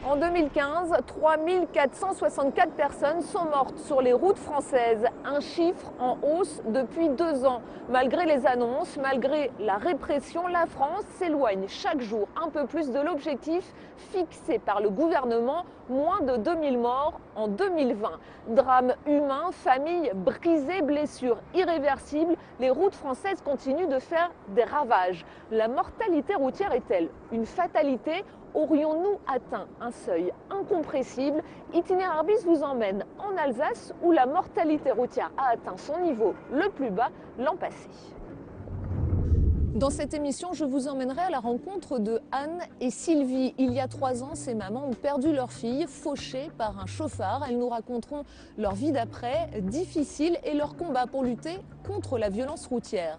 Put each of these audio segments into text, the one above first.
En 2015, 3464 personnes sont mortes sur les routes françaises, un chiffre en hausse depuis 2 ans. Malgré les annonces, malgré la répression, la France s'éloigne chaque jour un peu plus de l'objectif fixé par le gouvernement, moins de 2000 morts en 2020. Drame humain, familles brisées, blessures irréversibles, les routes françaises continuent de faire des ravages. La mortalité routière est-elle une fatalité ? Aurions-nous atteint un seuil incompressible? Itinéraire bis vous emmène en Alsace où la mortalité routière a atteint son niveau le plus bas l'an passé. Dans cette émission, je vous emmènerai à la rencontre de Anne et Sylvie. Il y a 3 ans, ces mamans ont perdu leur fille, fauchée par un chauffard. Elles nous raconteront leur vie d'après, difficile, et leur combat pour lutter contre la violence routière.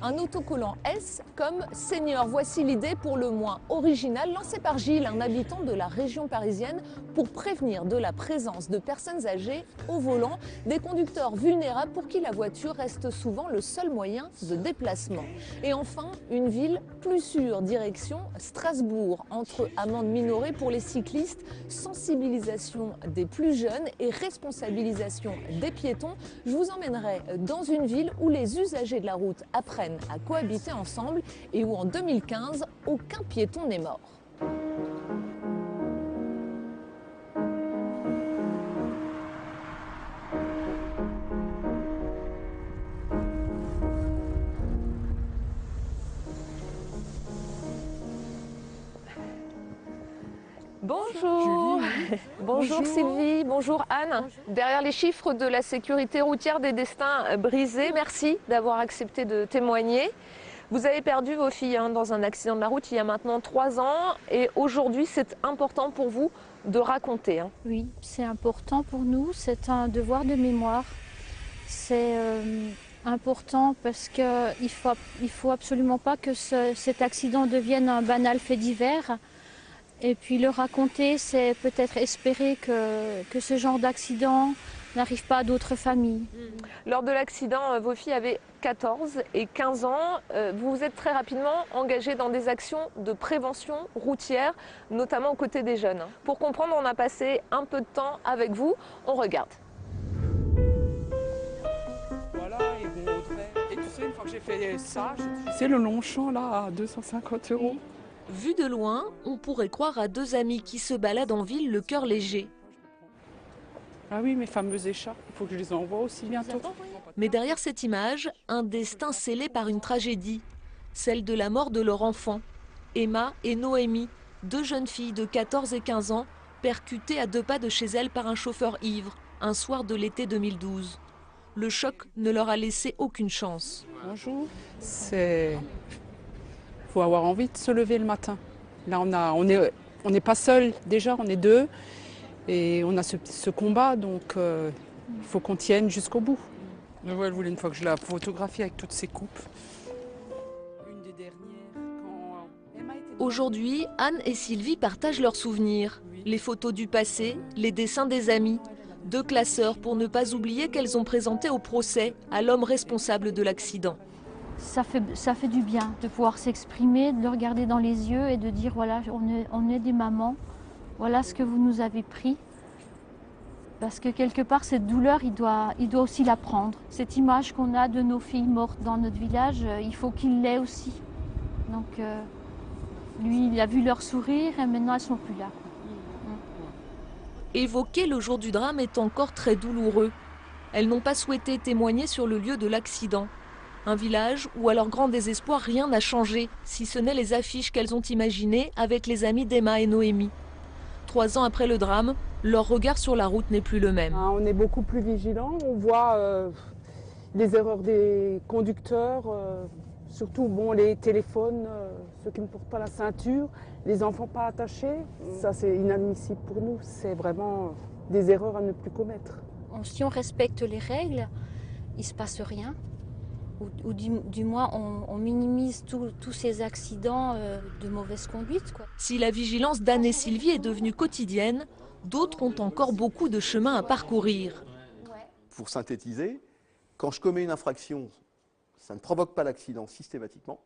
Un autocollant S comme senior. Voici l'idée pour le moins originale lancée par Gilles, un habitant de la région parisienne, pour prévenir de la présence de personnes âgées au volant, des conducteurs vulnérables pour qui la voiture reste souvent le seul moyen de déplacement. Et enfin, une ville plus sûre, direction Strasbourg. Entre amendes minorées pour les cyclistes, sensibilisation des plus jeunes et responsabilisation des piétons, je vous emmènerai dans une ville où les usagers de la route apprennent à cohabiter ensemble et où en 2015, aucun piéton n'est mort. Bonjour. Bonjour Sylvie, bonjour Anne. Bonjour. Derrière les chiffres de la sécurité routière des destins brisés, merci d'avoir accepté de témoigner. Vous avez perdu vos filles dans un accident de la route il y a maintenant 3 ans et aujourd'hui c'est important pour vous de raconter. Oui, c'est important pour nous, c'est un devoir de mémoire. C'est important parce qu'il faut absolument pas que cet accident devienne un banal fait divers. Et puis le raconter, c'est peut-être espérer que ce genre d'accident n'arrive pas à d'autres familles. Lors de l'accident, vos filles avaient 14 et 15 ans. Vous vous êtes très rapidement engagés dans des actions de prévention routière, notamment aux côtés des jeunes. Pour comprendre, on a passé un peu de temps avec vous. On regarde. Voilà, et bon, Audrey. Et tu sais, une fois que j'ai fait ça, c'est le Longchamp là, à 250 €. Vu de loin, on pourrait croire à 2 amis qui se baladent en ville le cœur léger. Ah oui, mes fameuses écharpes, il faut que je les envoie aussi bientôt. Mais derrière cette image, un destin scellé par une tragédie, celle de la mort de leur enfant. Emma et Noémie, 2 jeunes filles de 14 et 15 ans, percutées à 2 pas de chez elles par un chauffeur ivre, un soir de l'été 2012. Le choc ne leur a laissé aucune chance. Bonjour. Faut avoir envie de se lever le matin. Là, on n'est pas seul déjà, on est 2. Et on a ce combat, donc il faut qu'on tienne jusqu'au bout. Mais ouais, elle voulait une fois que je la photographie avec toutes ses coupes. Une des dernières, quand Emma était... Aujourd'hui, Anne et Sylvie partagent leurs souvenirs. Les photos du passé, les dessins des amis. 2 classeurs pour ne pas oublier qu'elles ont présenté au procès à l'homme responsable de l'accident. Ça fait du bien de pouvoir s'exprimer, de le regarder dans les yeux et de dire voilà, on est des mamans, voilà ce que vous nous avez pris. Parce que quelque part, cette douleur, il doit aussi la prendre. Cette image qu'on a de nos filles mortes dans notre village, il faut qu'il l'ait aussi. Donc, lui, il a vu leur sourire et maintenant, elles ne sont plus là. Évoquer le jour du drame est encore très douloureux. Elles n'ont pas souhaité témoigner sur le lieu de l'accident. Un village où, à leur grand désespoir, rien n'a changé, si ce n'est les affiches qu'elles ont imaginées avec les amis d'Emma et Noémie. 3 ans après le drame, leur regard sur la route n'est plus le même. On est beaucoup plus vigilants, on voit les erreurs des conducteurs, surtout les téléphones, ceux qui ne portent pas la ceinture, les enfants pas attachés. Ça, c'est inadmissible pour nous, c'est vraiment des erreurs à ne plus commettre. Si on respecte les règles, il ne se passe rien. Ou du moins on minimise tous ces accidents de mauvaise conduite, quoi. Si la vigilance d'Anne et Sylvie est devenue quotidienne, d'autres ont encore beaucoup de chemin à parcourir. Pour synthétiser, quand je commets une infraction, ça ne provoque pas l'accident systématiquement.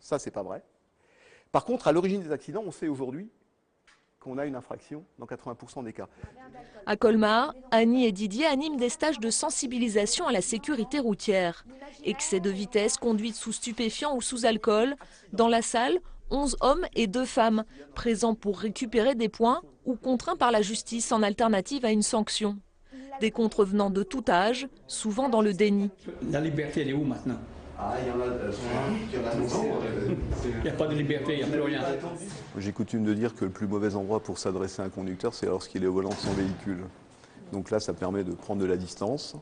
Ça, c'est pas vrai. Par contre, à l'origine des accidents, on sait aujourd'hui qu'on a une infraction dans 80% des cas. À Colmar, Annie et Didier animent des stages de sensibilisation à la sécurité routière. Excès de vitesse, conduite sous stupéfiants ou sous alcool. Dans la salle, 11 hommes et 2 femmes, présents pour récupérer des points ou contraints par la justice en alternative à une sanction. Des contrevenants de tout âge, souvent dans le déni. La liberté, elle est où maintenant? Ah, il y en a Il n'y a pas de liberté, il n'y a plus rien. J'ai coutume de dire que le plus mauvais endroit pour s'adresser à un conducteur, c'est lorsqu'il est au volant de son véhicule. Donc là, ça permet de prendre de la distance,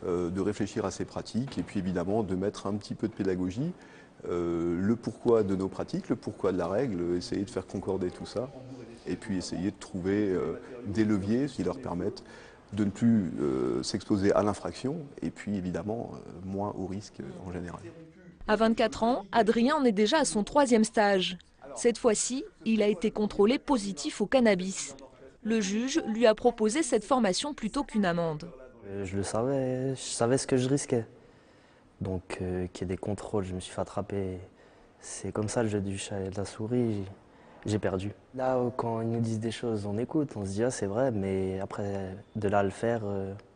de réfléchir à ses pratiques et puis évidemment de mettre un petit peu de pédagogie, le pourquoi de nos pratiques, le pourquoi de la règle, essayer de faire concorder tout ça et puis essayer de trouver des leviers qui leur permettent de ne plus s'exposer à l'infraction et puis évidemment moins au risque en général. À 24 ans, Adrien en est déjà à son 3e stage. Cette fois-ci, il a été contrôlé positif au cannabis. Le juge lui a proposé cette formation plutôt qu'une amende. Je savais ce que je risquais. Donc qu'il y ait des contrôles, je me suis fait attraper. C'est comme ça le jeu du chat et de la souris. J'ai perdu. Là, quand ils nous disent des choses, on écoute, on se dit ah c'est vrai, mais après de là à le faire,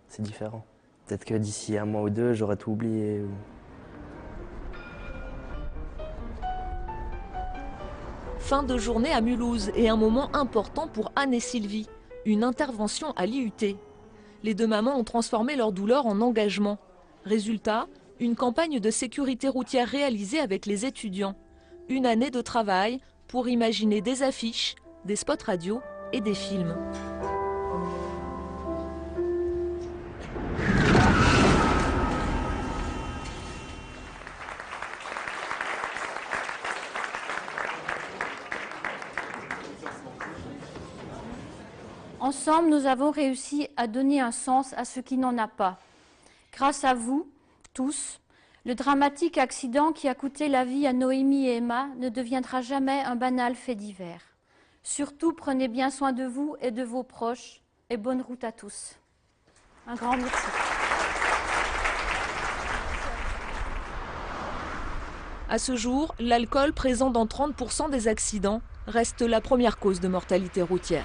c'est différent. Peut-être que d'ici 1 mois ou 2, j'aurais tout oublié. Fin de journée à Mulhouse et un moment important pour Anne et Sylvie, une intervention à l'IUT. Les 2 mamans ont transformé leur douleur en engagement. Résultat, une campagne de sécurité routière réalisée avec les étudiants. 1 année de travail pour imaginer des affiches, des spots radio et des films. Ensemble, nous avons réussi à donner un sens à ce qui n'en a pas. Grâce à vous, tous, le dramatique accident qui a coûté la vie à Noémie et Emma ne deviendra jamais un banal fait divers. Surtout, prenez bien soin de vous et de vos proches et bonne route à tous. Un grand merci. À ce jour, l'alcool présent dans 30% des accidents reste la première cause de mortalité routière.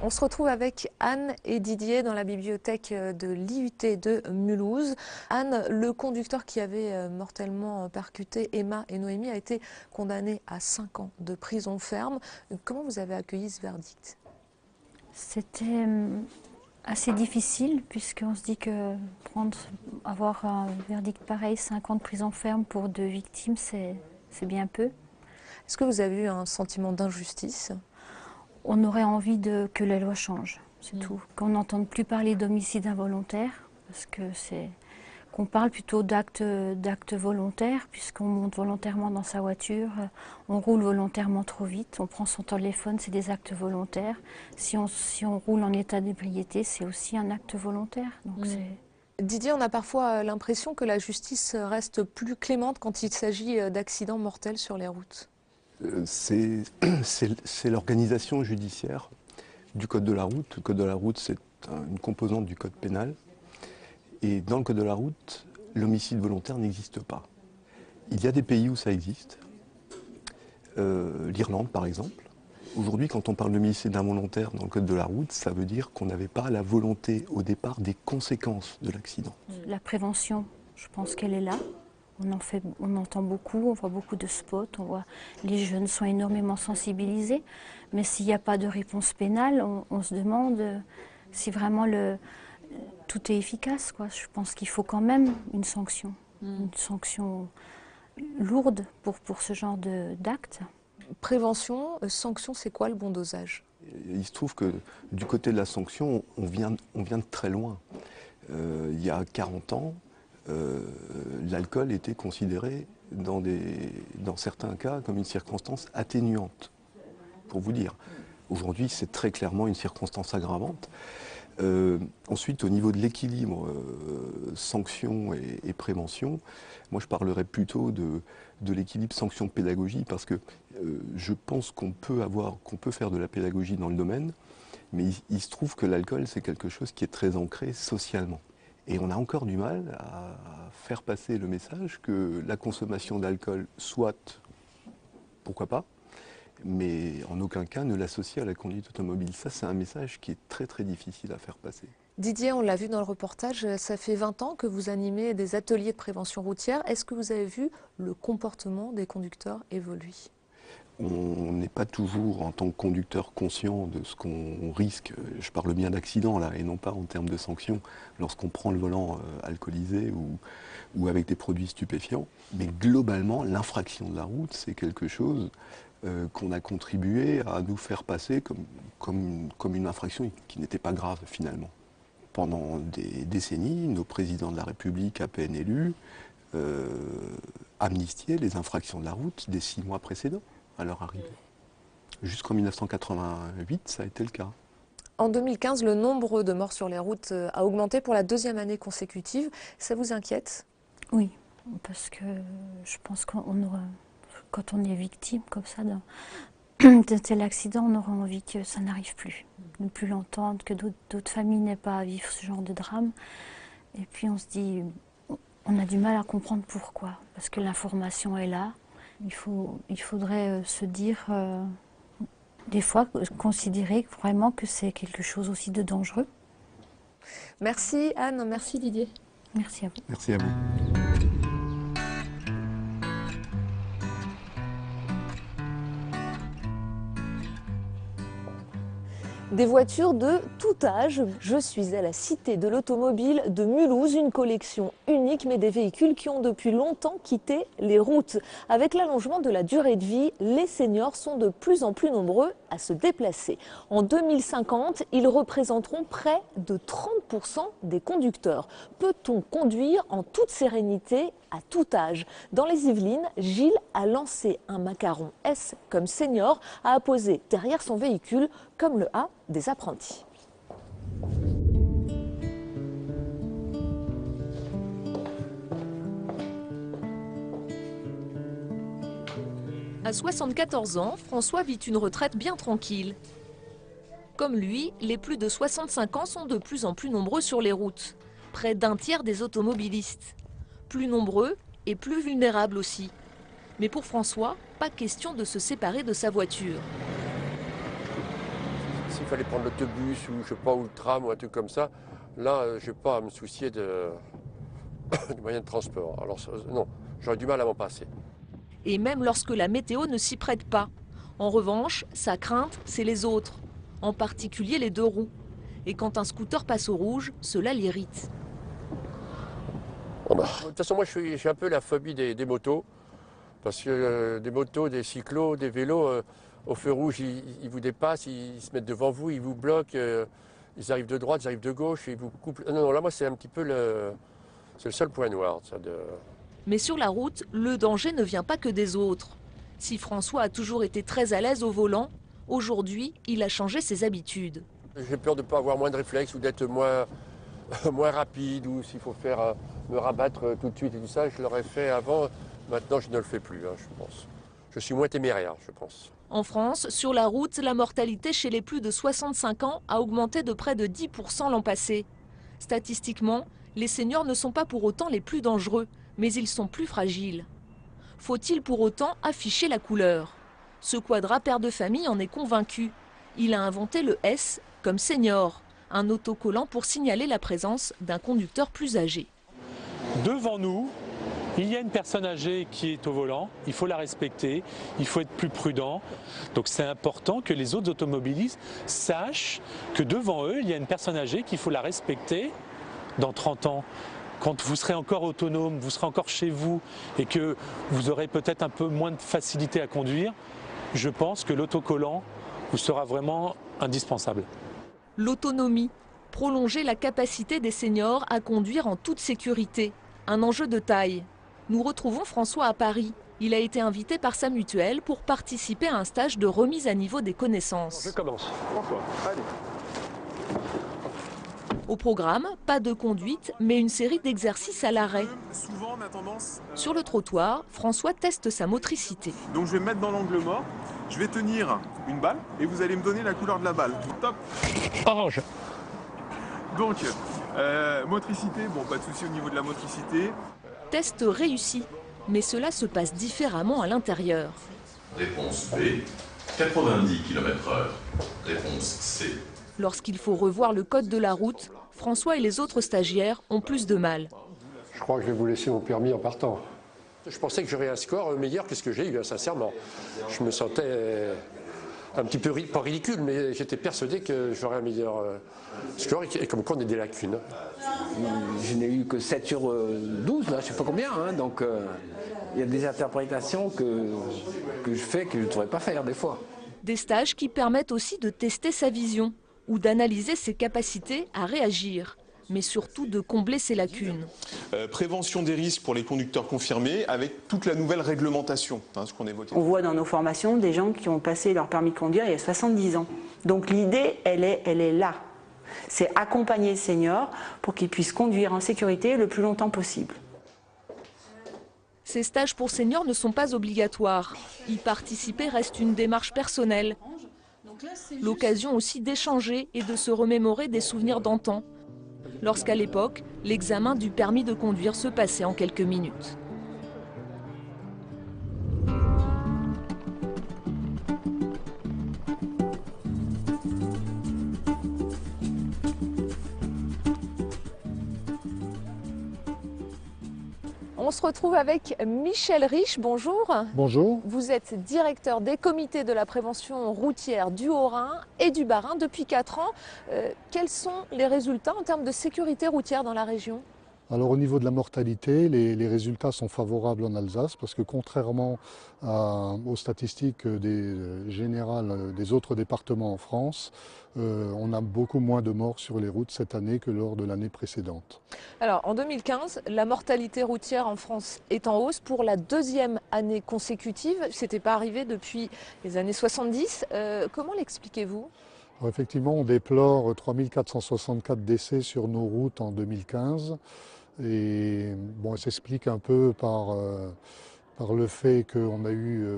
On se retrouve avec Anne et Didier dans la bibliothèque de l'IUT de Mulhouse. Anne, le conducteur qui avait mortellement percuté Emma et Noémie a été condamné à 5 ans de prison ferme. Comment vous avez accueilli ce verdict? C'était assez difficile puisqu'on se dit que avoir un verdict pareil, 5 ans de prison ferme pour 2 victimes, c'est bien peu. Est-ce que vous avez eu un sentiment d'injustice? On aurait envie que la loi change, c'est tout. Qu'on n'entende plus parler d'homicide involontaire, parce que qu'on parle plutôt d'actes volontaires, puisqu'on monte volontairement dans sa voiture, on roule volontairement trop vite, on prend son téléphone, c'est des actes volontaires. Si on roule en état d'ébriété, c'est aussi un acte volontaire. Donc Didier, on a parfois l'impression que la justice reste plus clémente quand il s'agit d'accidents mortels sur les routes. C'est l'organisation judiciaire du Code de la route. Le Code de la route, c'est une composante du Code pénal. Et dans le Code de la route, l'homicide volontaire n'existe pas. Il y a des pays où ça existe. L'Irlande, par exemple. Aujourd'hui, quand on parle d'homicide involontaire dans le Code de la route, ça veut dire qu'on n'avait pas la volonté au départ des conséquences de l'accident. La prévention, je pense qu'elle est là. On entend beaucoup, on voit beaucoup de spots, les jeunes sont énormément sensibilisés, mais s'il n'y a pas de réponse pénale, on se demande si vraiment tout est efficace, quoi. Je pense qu'il faut quand même une sanction lourde pour ce genre d'actes. Prévention, sanction, c'est quoi le bon dosage? Il se trouve que du côté de la sanction, on vient de très loin. Il y a 40 ans, l'alcool était considéré dans certains cas comme une circonstance atténuante, pour vous dire. Aujourd'hui, c'est très clairement une circonstance aggravante. Ensuite, au niveau de l'équilibre sanction et prévention, moi je parlerais plutôt de l'équilibre sanction-pédagogie parce que je pense qu'on peut faire de la pédagogie dans le domaine, mais il se trouve que l'alcool c'est quelque chose qui est très ancré socialement. Et on a encore du mal à faire passer le message que la consommation d'alcool, soit pourquoi pas, mais en aucun cas ne l'associer à la conduite automobile. Ça, c'est un message qui est très très difficile à faire passer. Didier, on l'a vu dans le reportage, ça fait 20 ans que vous animez des ateliers de prévention routière. Est-ce que vous avez vu le comportement des conducteurs évoluer? On n'est pas toujours, en tant que conducteur, conscient de ce qu'on risque. Je parle bien d'accident là, et non pas en termes de sanctions, lorsqu'on prend le volant alcoolisé ou avec des produits stupéfiants. Mais globalement, l'infraction de la route, c'est quelque chose qu'on a contribué à nous faire passer comme une infraction qui n'était pas grave finalement. Pendant des décennies, nos présidents de la République, à peine élus, amnistiaient les infractions de la route des 6 mois précédents à leur arrivée. Jusqu'en 1988, ça a été le cas. En 2015, le nombre de morts sur les routes a augmenté pour la 2e année consécutive. Ça vous inquiète? Oui, parce que je pense quand on est victime comme ça d'un tel accident, on aura envie que ça n'arrive plus. Ne plus l'entendre, que d'autres familles n'aient pas à vivre ce genre de drame. Et puis on se dit, on a du mal à comprendre pourquoi. Parce que l'information est là. Il faudrait se dire, des fois, considérer vraiment que c'est quelque chose aussi de dangereux. Merci Anne, merci Didier. Merci à vous. Merci à vous. Des voitures de tout âge. Je suis à la Cité de l'Automobile de Mulhouse, une collection unique, mais des véhicules qui ont depuis longtemps quitté les routes. Avec l'allongement de la durée de vie, les seniors sont de plus en plus nombreux à se déplacer. En 2050, ils représenteront près de 30% des conducteurs. Peut-on conduire en toute sérénité à tout âge? Dans les Yvelines, Gilles a lancé un macaron S comme senior, a apposé derrière son véhicule comme le A des apprentis. À 74 ans, François vit une retraite bien tranquille. Comme lui, les plus de 65 ans sont de plus en plus nombreux sur les routes. Près d'un tiers des automobilistes. Plus nombreux et plus vulnérables aussi. Mais pour François, pas question de se séparer de sa voiture. S'il fallait prendre l'autobus ou je sais pas, ou le tram ou un truc comme ça, là, je n'ai pas à me soucier du moyen de transport. Alors non, j'aurais du mal à m'en passer. Et même lorsque la météo ne s'y prête pas. En revanche, sa crainte, c'est les autres, en particulier les 2 roues. Et quand un scooter passe au rouge, cela l'irrite. De toute façon, moi, j'ai un peu la phobie des motos. Parce que des motos, des cyclos, des vélos, au feu rouge, ils vous dépassent, ils se mettent devant vous, ils vous bloquent, ils arrivent de droite, ils arrivent de gauche, et ils vous coupent. Non, là, moi, c'est un petit peu c'est le seul point noir. Ça, Mais sur la route, le danger ne vient pas que des autres. Si François a toujours été très à l'aise au volant, aujourd'hui, il a changé ses habitudes. J'ai peur de ne pas avoir moins de réflexes ou d'être moins rapide, ou s'il faut me rabattre tout de suite et tout ça, je l'aurais fait avant. Maintenant, je ne le fais plus, je pense. Je suis moins téméraire, je pense. En France, sur la route, la mortalité chez les plus de 65 ans a augmenté de près de 10% l'an passé. Statistiquement, les seniors ne sont pas pour autant les plus dangereux, mais ils sont plus fragiles. Faut-il pour autant afficher la couleur? Ce Quadra, père de famille, en est convaincu. Il a inventé le S comme senior, un autocollant pour signaler la présence d'un conducteur plus âgé. Devant nous, il y a une personne âgée qui est au volant, il faut la respecter, il faut être plus prudent. Donc c'est important que les autres automobilistes sachent que devant eux, il y a une personne âgée qu'il faut la respecter dans 30 ans. Quand vous serez encore autonome, vous serez encore chez vous et que vous aurez peut-être un peu moins de facilité à conduire, je pense que l'autocollant vous sera vraiment indispensable. L'autonomie, prolonger la capacité des seniors à conduire en toute sécurité, un enjeu de taille. Nous retrouvons François à Paris. Il a été invité par sa mutuelle pour participer à un stage de remise à niveau des connaissances. Je commence. François, allez. Au programme, pas de conduite, mais une série d'exercices à l'arrêt. Sur le trottoir, François teste sa motricité. Donc je vais me mettre dans l'angle mort, je vais tenir une balle et vous allez me donner la couleur de la balle. Top. Orange. Donc, motricité, bon pas de souci au niveau de la motricité. Test réussi, mais cela se passe différemment à l'intérieur. Réponse B, 90 km/h. Réponse C. Lorsqu'il faut revoir le code de la route, François et les autres stagiaires ont plus de mal. Je crois que je vais vous laisser mon permis en partant. Je pensais que j'aurais un score meilleur que ce que j'ai eu, sincèrement. Je me sentais un petit peu, pas ridicule, mais j'étais persuadé que j'aurais un meilleur score et comme quoi on a des lacunes. Je n'ai eu que 7 sur 12, là, je ne sais pas combien, hein, donc il y a des interprétations que je fais que je ne devrais pas faire des fois. Des stages qui permettent aussi de tester sa vision ou d'analyser ses capacités à réagir, mais surtout de combler ses lacunes. Prévention des risques pour les conducteurs confirmés avec toute la nouvelle réglementation, ce qu'on évoquait. On voit dans nos formations des gens qui ont passé leur permis de conduire il y a 70 ans. Donc l'idée, elle est là. C'est accompagner le senior pour qu'il puisse conduire en sécurité le plus longtemps possible. Ces stages pour seniors ne sont pas obligatoires. Y participer reste une démarche personnelle. L'occasion aussi d'échanger et de se remémorer des souvenirs d'antan. Lorsqu'à l'époque, l'examen du permis de conduire se passait en quelques minutes. On se retrouve avec Michel Rich, bonjour. Bonjour. Vous êtes directeur des comités de la prévention routière du Haut-Rhin et du Bas-Rhin depuis 4 ans. Quels sont les résultats en termes de sécurité routière dans la région ? Alors au niveau de la mortalité, les résultats sont favorables en Alsace parce que contrairement aux statistiques générales des autres départements en France, on a beaucoup moins de morts sur les routes cette année que lors de l'année précédente. Alors en 2015, la mortalité routière en France est en hausse pour la 2e année consécutive. Ce n'était pas arrivé depuis les années 70. Comment l'expliquez-vous ? Alors effectivement, on déplore 3464 décès sur nos routes en 2015. Et bon, ça s'explique un peu par le fait qu'on a eu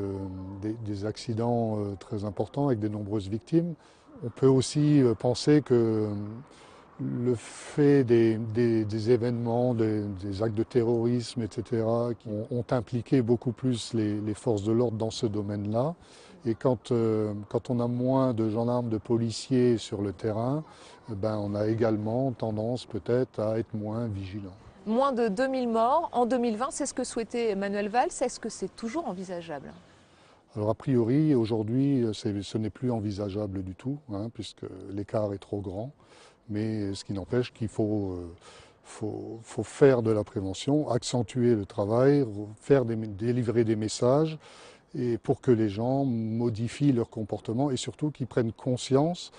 des accidents très importants avec de nombreuses victimes. On peut aussi penser que le fait des événements, des actes de terrorisme, etc., qui ont impliqué beaucoup plus les forces de l'ordre dans ce domaine-là. Et quand on a moins de gendarmes, de policiers sur le terrain, on a également tendance peut-être à être moins vigilant. Moins de 2000 morts en 2020, c'est ce que souhaitait Manuel Valls. Est-ce que c'est toujours envisageable ? Alors a priori, aujourd'hui, ce n'est plus envisageable du tout, puisque l'écart est trop grand. Mais ce qui n'empêche qu'il faut faire de la prévention, accentuer le travail, délivrer des messages, et pour que les gens modifient leur comportement et surtout qu'ils prennent conscience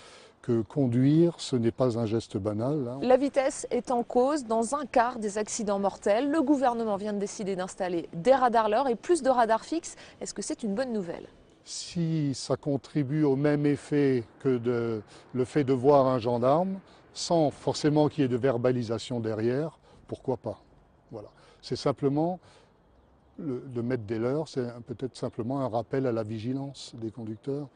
que conduire, ce n'est pas un geste banal. La vitesse est en cause dans un quart des accidents mortels. Le gouvernement vient de décider d'installer des radars leurres et plus de radars fixes. Est-ce que c'est une bonne nouvelle ? Si ça contribue au même effet que le fait de voir un gendarme, sans forcément qu'il y ait de verbalisation derrière, pourquoi pas ? Voilà. C'est simplement, de mettre des leurres, c'est peut-être simplement un rappel à la vigilance des conducteurs.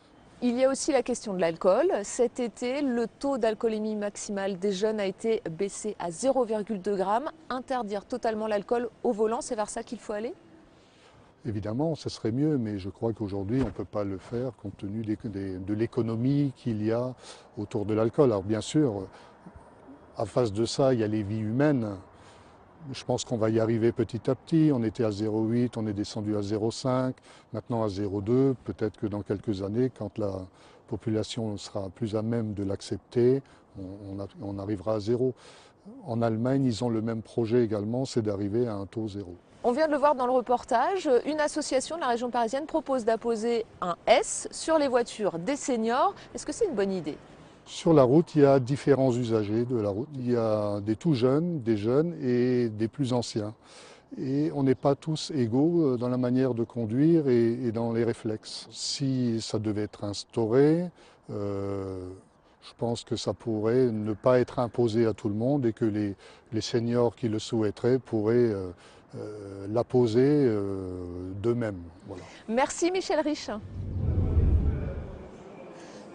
Il y a aussi la question de l'alcool. Cet été, le taux d'alcoolémie maximale des jeunes a été baissé à 0,2 g. Interdire totalement l'alcool au volant, c'est vers ça qu'il faut aller ? Évidemment, ce serait mieux, mais je crois qu'aujourd'hui, on ne peut pas le faire compte tenu de l'économie qu'il y a autour de l'alcool. Alors bien sûr, à face de ça, il y a les vies humaines. Je pense qu'on va y arriver petit à petit. On était à 0,8, on est descendu à 0,5, maintenant à 0,2. Peut-être que dans quelques années, quand la population sera plus à même de l'accepter, on arrivera à 0. En Allemagne, ils ont le même projet également, c'est d'arriver à un taux 0. On vient de le voir dans le reportage, une association de la région parisienne propose d'apposer un S sur les voitures des seniors. Est-ce que c'est une bonne idée ? Sur la route, il y a différents usagers de la route. Il y a des tout jeunes, des jeunes et des plus anciens. Et on n'est pas tous égaux dans la manière de conduire et dans les réflexes. Si ça devait être instauré, je pense que ça pourrait ne pas être imposé à tout le monde et que les seniors qui le souhaiteraient pourraient l'apposer d'eux-mêmes. Voilà. Merci Michel Rich.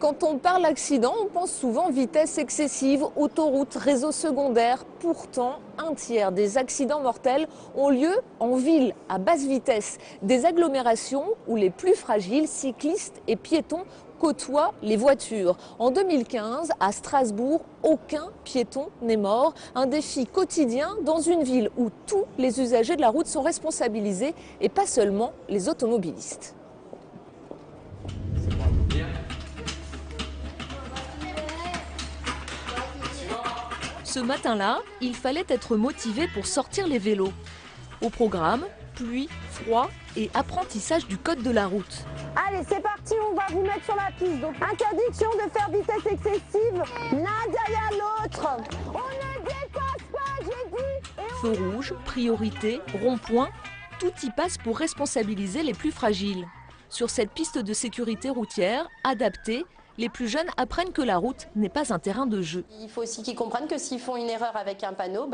Quand on parle accident, on pense souvent vitesse excessive, autoroute, réseau secondaire. Pourtant, un tiers des accidents mortels ont lieu en ville, à basse vitesse. Des agglomérations où les plus fragiles, cyclistes et piétons, côtoient les voitures. En 2015, à Strasbourg, aucun piéton n'est mort. Un défi quotidien dans une ville où tous les usagers de la route sont responsabilisés et pas seulement les automobilistes. Ce matin-là, il fallait être motivé pour sortir les vélos. Au programme, pluie, froid et apprentissage du code de la route. Allez, c'est parti, on va vous mettre sur la piste. Donc, interdiction de faire vitesse excessive, l'un derrière l'autre. On ne dépasse pas, j'ai dit. Feu rouge, priorité, rond-point, tout y passe pour responsabiliser les plus fragiles. Sur cette piste de sécurité routière, adaptée, les plus jeunes apprennent que la route n'est pas un terrain de jeu. Il faut aussi qu'ils comprennent que s'ils font une erreur avec un panneau,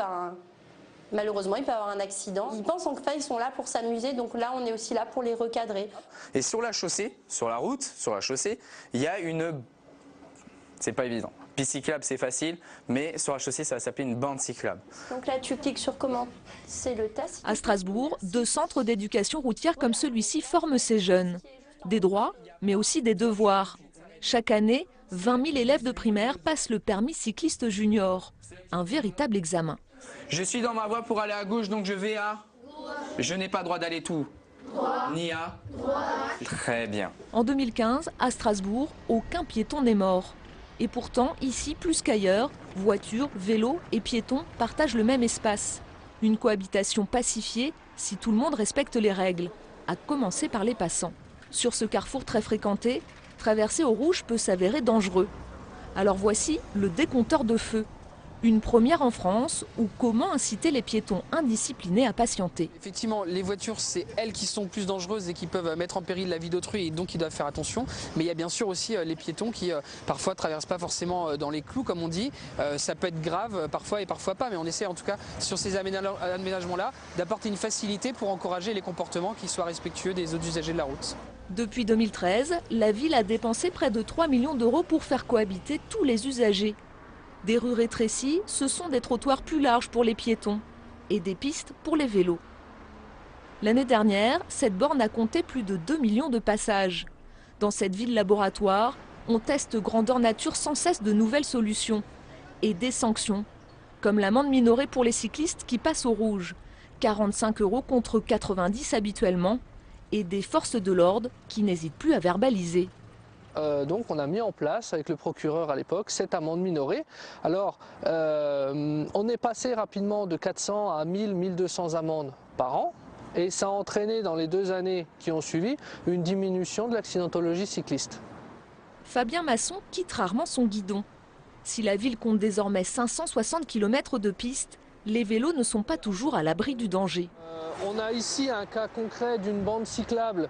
malheureusement, il peut y avoir un accident. Ils pensent en fait ils sont là pour s'amuser, donc là, on est aussi là pour les recadrer. Et sur la chaussée, sur la route, sur la chaussée, il y a une... C'est pas évident. Piste cyclable, c'est facile, mais sur la chaussée, ça va s'appeler une bande cyclable. Donc là, tu cliques sur comment? C'est le test. À Strasbourg, 2 centres d'éducation routière comme celui-ci forment ces jeunes. Des droits, mais aussi des devoirs. Chaque année, 20 000 élèves de primaire passent le permis cycliste junior. Un véritable examen. Je suis dans ma voie pour aller à gauche, donc je vais à... Je n'ai pas droit d'aller tout. Ni à... Très bien. En 2015, à Strasbourg, aucun piéton n'est mort. Et pourtant, ici, plus qu'ailleurs, voitures, vélos et piétons partagent le même espace. Une cohabitation pacifiée si tout le monde respecte les règles, à commencer par les passants. Sur ce carrefour très fréquenté, traverser au rouge peut s'avérer dangereux. Alors voici le décompteur de feu. Une première en France, ou comment inciter les piétons indisciplinés à patienter. Effectivement, les voitures, c'est elles qui sont plus dangereuses et qui peuvent mettre en péril la vie d'autrui et donc ils doivent faire attention. Mais il y a bien sûr aussi les piétons qui parfois traversent pas forcément dans les clous comme on dit. Ça peut être grave parfois et parfois pas, mais on essaie en tout cas sur ces aménagements-là d'apporter une facilité pour encourager les comportements qui soient respectueux des autres usagers de la route. Depuis 2013, la ville a dépensé près de 3 millions d'euros pour faire cohabiter tous les usagers. Des rues rétrécies, ce sont des trottoirs plus larges pour les piétons et des pistes pour les vélos. L'année dernière, cette borne a compté plus de 2 millions de passages. Dans cette ville laboratoire, on teste grandeur nature sans cesse de nouvelles solutions et des sanctions, comme l'amende minorée pour les cyclistes qui passent au rouge, 45 € contre 90 habituellement, et des forces de l'ordre qui n'hésitent plus à verbaliser. Donc on a mis en place avec le procureur à l'époque cette amende minorée. Alors on est passé rapidement de 400 à 1000, 1200 amendes par an et ça a entraîné dans les 2 années qui ont suivi une diminution de l'accidentologie cycliste. Fabien Masson quitte rarement son guidon. Si la ville compte désormais 560 km de pistes, les vélos ne sont pas toujours à l'abri du danger. On a ici un cas concret d'une bande cyclable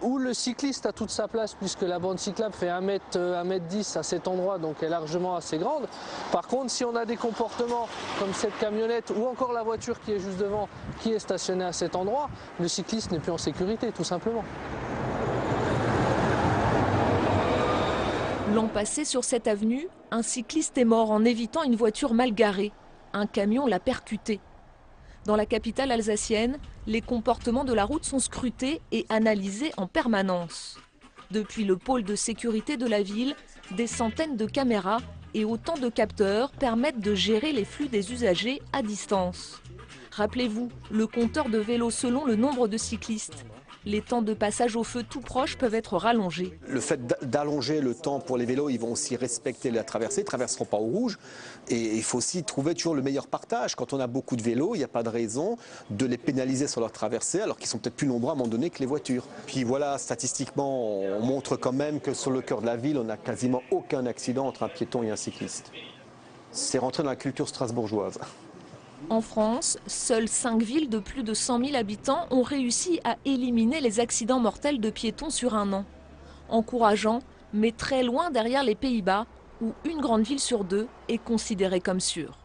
où le cycliste a toute sa place puisque la bande cyclable fait 1m10 à cet endroit, donc est largement assez grande. Par contre, si on a des comportements comme cette camionnette ou encore la voiture qui est juste devant, qui est stationnée à cet endroit, le cycliste n'est plus en sécurité, tout simplement. L'an passé, sur cette avenue, un cycliste est mort en évitant une voiture mal garée. Un camion l'a percuté. Dans la capitale alsacienne, les comportements de la route sont scrutés et analysés en permanence. Depuis le pôle de sécurité de la ville, des centaines de caméras et autant de capteurs permettent de gérer les flux des usagers à distance. Rappelez-vous, le compteur de vélos selon le nombre de cyclistes. Les temps de passage au feu tout proche peuvent être rallongés. Le fait d'allonger le temps pour les vélos, ils vont aussi respecter la traversée, ils ne traverseront pas au rouge. Et il faut aussi trouver toujours le meilleur partage. Quand on a beaucoup de vélos, il n'y a pas de raison de les pénaliser sur leur traversée, alors qu'ils sont peut-être plus nombreux à un moment donné que les voitures. Puis voilà, statistiquement, on montre quand même que sur le cœur de la ville, on n'a quasiment aucun accident entre un piéton et un cycliste. C'est rentré dans la culture strasbourgeoise. En France, seules 5 villes de plus de 100 000 habitants ont réussi à éliminer les accidents mortels de piétons sur un an. Encourageant, mais très loin derrière les Pays-Bas, où une grande ville sur 2 est considérée comme sûre.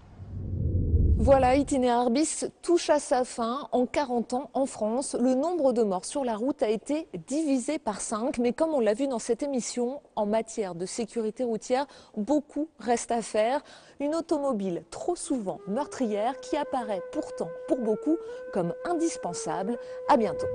Voilà, Itinéraire bis touche à sa fin. En 40 ans, en France, le nombre de morts sur la route a été divisé par 5. Mais comme on l'a vu dans cette émission, en matière de sécurité routière, beaucoup reste à faire. Une automobile trop souvent meurtrière qui apparaît pourtant pour beaucoup comme indispensable. À bientôt.